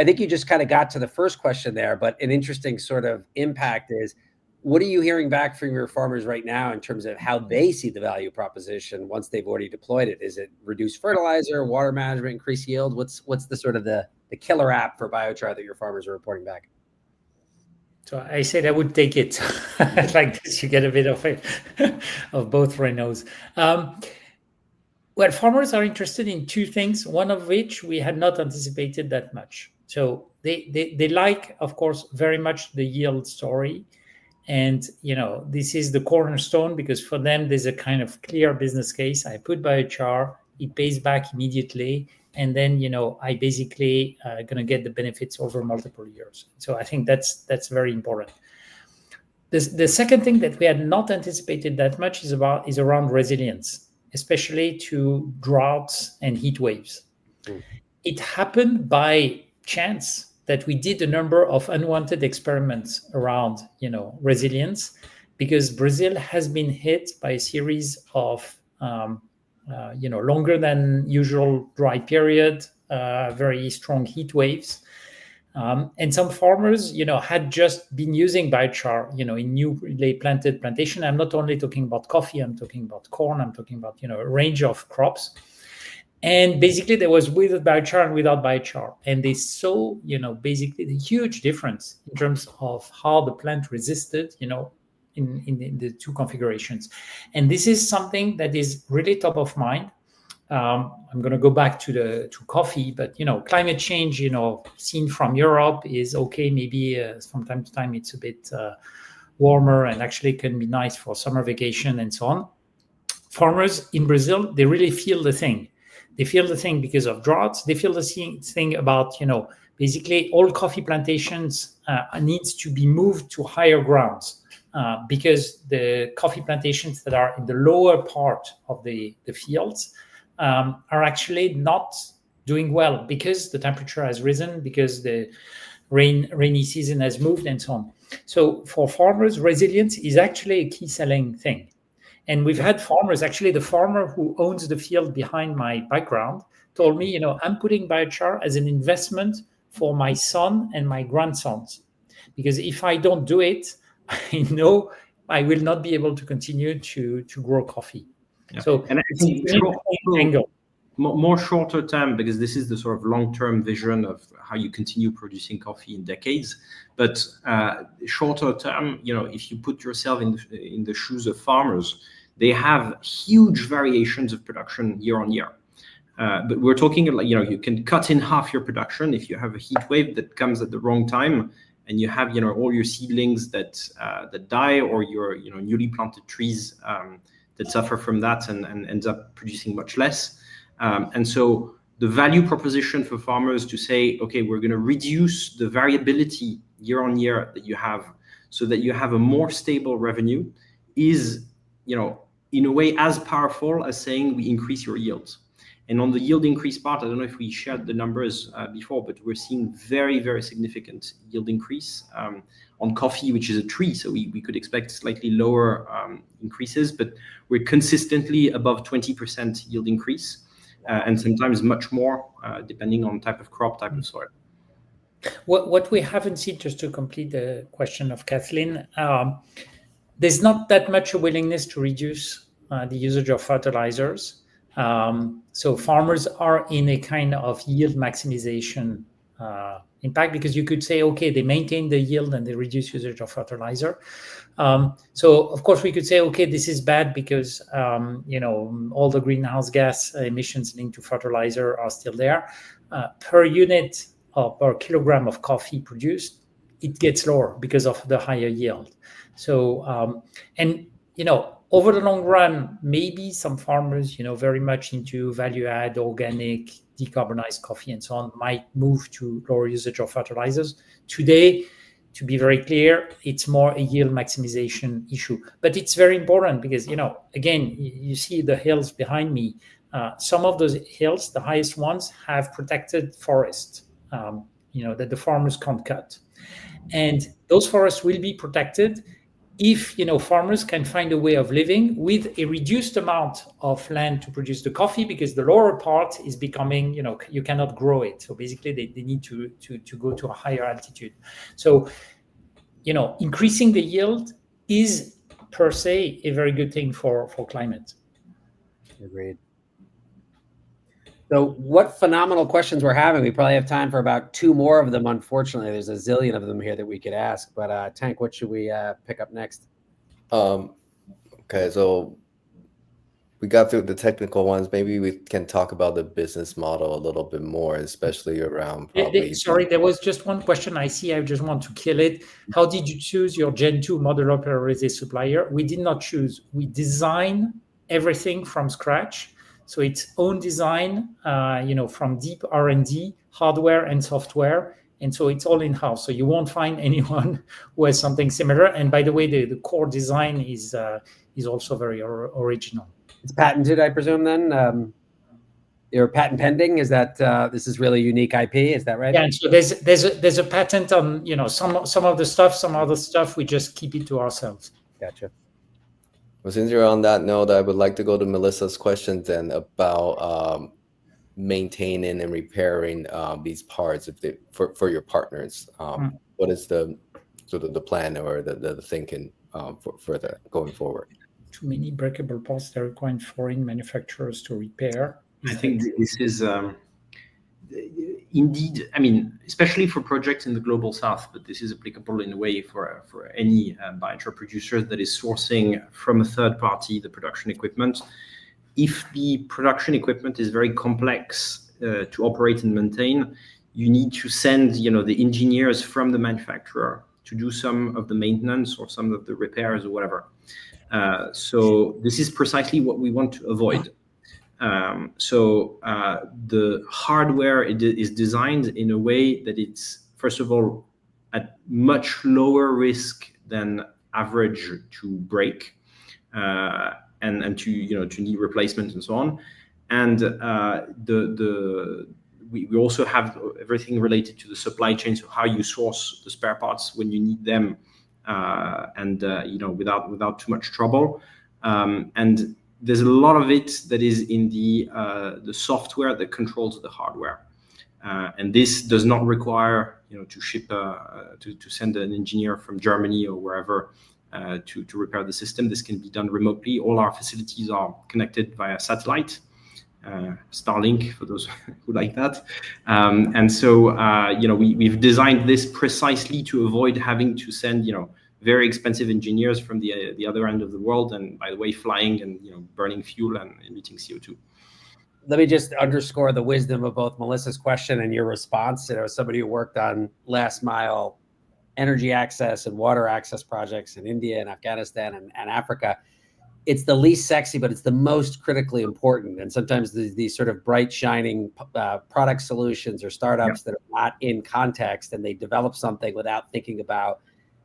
think you just kind of got to the first question there, but an interesting sort of impact is, what are you hearing back from your farmers right now in terms of how they see the value proposition once they've already deployed it? Is it reduce fertilizer, water management, increase yield? What's the sort of the killer app for biochar that your farmers are reporting back? So I said I would take it like this. You get a bit of it of both Renaults. Well, farmers are interested in two things, one of which we had not anticipated that much. So they like, of course, very much the yield story. And, this is the cornerstone, because for them, there's a kind of clear business case. I put biochar, it pays back immediately. And then, I basically going to get the benefits over multiple years. So I think that's very important. The second thing that we had not anticipated that much is around resilience, especially to droughts and heat waves. It happened by chance that we did a number of unwanted experiments around, resilience, because Brazil has been hit by a series of, longer than usual dry period, very strong heat waves. And some farmers, had just been using biochar, in newly planted plantation. I'm not only talking about coffee, I'm talking about corn, I'm talking about, a range of crops. And basically there was with biochar and without biochar. And they saw, basically the huge difference in terms of how the plant resisted, in the two configurations. And this is something that is really top of mind. I'm going to go back to coffee, but climate change, seen from Europe is okay. Maybe from time to time it's a bit warmer and actually can be nice for summer vacation and so on. Farmers in Brazil, they really feel the thing. They feel the thing because of droughts. They feel the thing about basically all coffee plantations needs to be moved to higher grounds because the coffee plantations that are in the lower part of the fields are actually not doing well because the temperature has risen, because the rainy season has moved and so on. So for farmers, resilience is actually a key selling thing. And we've had farmers, actually the farmer who owns the field behind my background told me, I'm putting biochar as an investment for my son and my grandsons. Because if I don't do it, I know I will not be able to continue to grow coffee. Yeah. So, and I think more shorter term, because this is the sort of long-term vision of how you continue producing coffee in decades. But shorter term, if you put yourself in the shoes of farmers, they have huge variations of production year on year. But we're talking about, you can cut in half your production if you have a heat wave that comes at the wrong time, and you have, all your seedlings that die, or your, newly planted trees that suffer from that and ends up producing much less. And so the value proposition for farmers to say, okay, we're going to reduce the variability year on year that you have so that you have a more stable revenue is, in a way as powerful as saying we increase your yields. And on the yield increase part, I don't know if we shared the numbers before, but we're seeing very, very significant yield increase on coffee, which is a tree. So we could expect slightly lower increases, but we're consistently above 20% yield increase, and sometimes much more, depending on type of crop, type of soil. What we haven't seen, just to complete the question of Kathleen, there's not that much a willingness to reduce the usage of fertilizers. So farmers are in a kind of yield maximization impact, because you could say, okay, they maintain the yield and they reduce usage of fertilizer. So of course we could say, okay, this is bad because all the greenhouse gas emissions linked to fertilizer are still there. Per unit or per kilogram of coffee produced, it gets lower because of the higher yield. So over the long run, maybe some farmers, very much into value add, organic, decarbonized coffee and so on, might move to lower usage of fertilizers. Today, to be very clear, it's more a yield maximization issue. But it's very important because, again, you see the hills behind me. Some of those hills, the highest ones, have protected forests, that the farmers can't cut. And those forests will be protected if farmers can find a way of living with a reduced amount of land to produce the coffee, because the lower part is becoming, you cannot grow it. So basically they need to go to a higher altitude. So, increasing the yield is per se a very good thing for climate. Agreed. So what phenomenal questions we're having. We probably have time for about 2 more of them. Unfortunately, there's a zillion of them here that we could ask. But Tank, what should we pick up next? Okay, so we got through the technical ones. Maybe we can talk about the business model a little bit more, especially around probably... Sorry, there was just one question I see. I just want to kill it. How did you choose your Gen 2 modular pyrolysis supplier? We did not choose. We design everything from scratch. So it's own design, from deep R&D, hardware and software, And so it's all in-house. So you won't find anyone who has something similar. And by the way, the core design is also very original. It's patented, I presume. Then your patent pending. Is that this is really unique IP? Is that right? Yeah. And so there's a patent on some of the stuff. Some other stuff we just keep it to ourselves. Gotcha. Well, since you're on that note, I would like to go to Melissa's questions then about maintaining and repairing these parts for your partners. What is the sort of the plan or the thinking for that going forward? Too many breakable parts that require foreign manufacturers to repair. I think this is indeed, I mean, especially for projects in the global south, but this is applicable in a way for any biochar producer that is sourcing from a third party the production equipment. If the production equipment is very complex to operate and maintain, you need to send the engineers from the manufacturer to do some of the maintenance or some of the repairs or whatever. So this is precisely what we want to avoid. The hardware is designed in a way that it's, first of all, at much lower risk than average to break and to need replacement and so on. And we also have everything related to the supply chain, so how you source the spare parts when you need them, without too much trouble. And there's a lot of it that is in the software that controls the hardware, and this does not require to ship to send an engineer from Germany or wherever to repair the system. This can be done remotely. All our facilities are connected via satellite, Starlink for those who like that, and so we've designed this precisely to avoid having to send very expensive engineers from the other end of the world, and by the way, flying and burning fuel and emitting CO2. Let me just underscore the wisdom of both Melissa's question and your response. Somebody who worked on last mile energy access and water access projects in India and Afghanistan and Africa. It's the least sexy, but it's the most critically important. And sometimes these sort of bright, shining product solutions or startups that are not in context, and they develop something without thinking about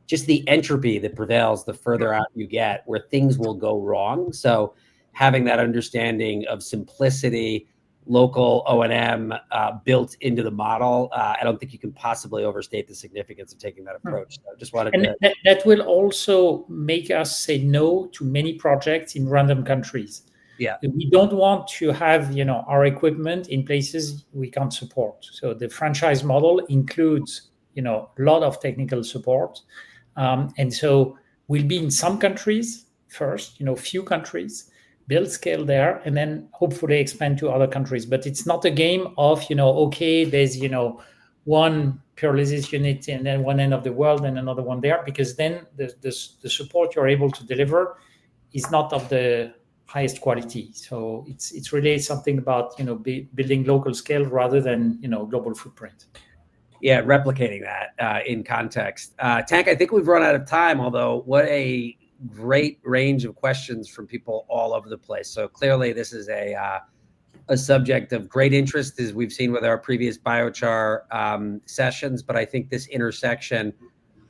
just the entropy that prevails the further out you get, where things will go wrong. So having that understanding of simplicity, local O&M built into the model, I don't think you can possibly overstate the significance of taking that approach. So I just wanted to... that will also make us say no to many projects in random countries. Yeah, we don't want to have our equipment in places we can't support. So the franchise model includes a lot of technical support. And so we'll be in some countries first, few countries, build scale there, and then hopefully expand to other countries. But it's not a game of, okay, there's, one pyrolysis unit and then one end of the world and another one there, because then the support you're able to deliver is not of the highest quality. So it's really something about, building local scale rather than, global footprint. Yeah, replicating that in context. Tank, I think we've run out of time, although what a great range of questions from people all over the place. So clearly this is a subject of great interest, as we've seen with our previous biochar sessions. But I think this intersection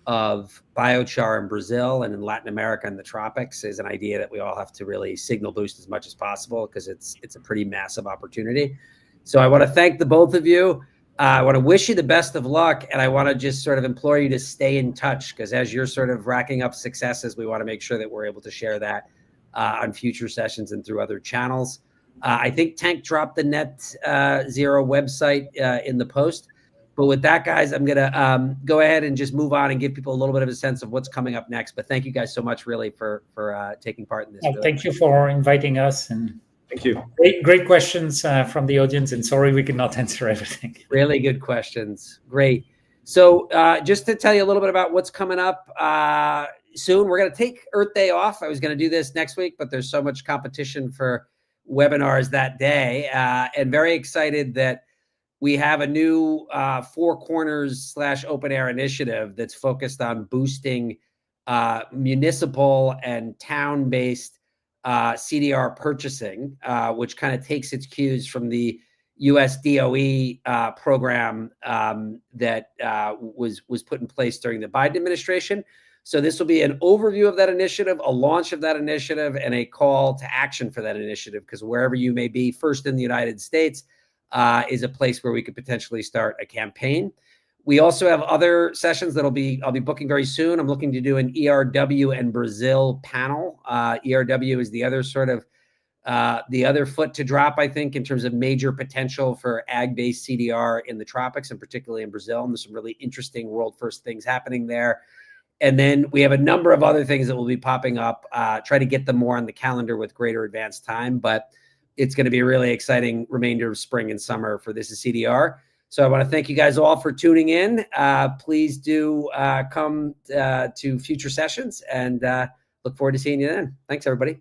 of biochar in Brazil and in Latin America and the tropics is an idea that we all have to really signal boost as much as possible, because it's a pretty massive opportunity. So I want to thank the both of you. I want to wish you the best of luck, and I want to just sort of implore you to stay in touch, because as you're sort of racking up successes, we want to make sure that we're able to share that on future sessions and through other channels. I think Tank dropped the NetZero website in the post. But with that, guys, I'm going to go ahead and just move on and give people a little bit of a sense of what's coming up next. But thank you guys so much, really, for taking part in this. Thank you for inviting us. And thank you. Great questions from the audience. And sorry we could not answer everything. Really good questions. Great. So just to tell you a little bit about what's coming up soon, we're going to take Earth Day off. I was going to do this next week, but there's so much competition for webinars that day. And very excited that we have a new Four Corners / open air initiative that's focused on boosting municipal and town-based CDR purchasing, which kind of takes its cues from the U.S. DOE program that was put in place during the Biden administration. So this will be an overview of that initiative, a launch of that initiative, and a call to action for that initiative, because wherever you may be, first in the United States is a place where we could potentially start a campaign. We also have other sessions I'll be booking very soon. I'm looking to do an ERW and Brazil panel. ERW is the other sort of the other foot to drop, I think, in terms of major potential for ag-based CDR in the tropics, and particularly in Brazil. And there's some really interesting world first things happening there. And then we have a number of other things that will be popping up. Try to get them more on the calendar with greater advance time, but it's going to be a really exciting remainder of spring and summer for This is CDR. So I want to thank you guys all for tuning in. Please do come to future sessions, and look forward to seeing you then. Thanks, everybody.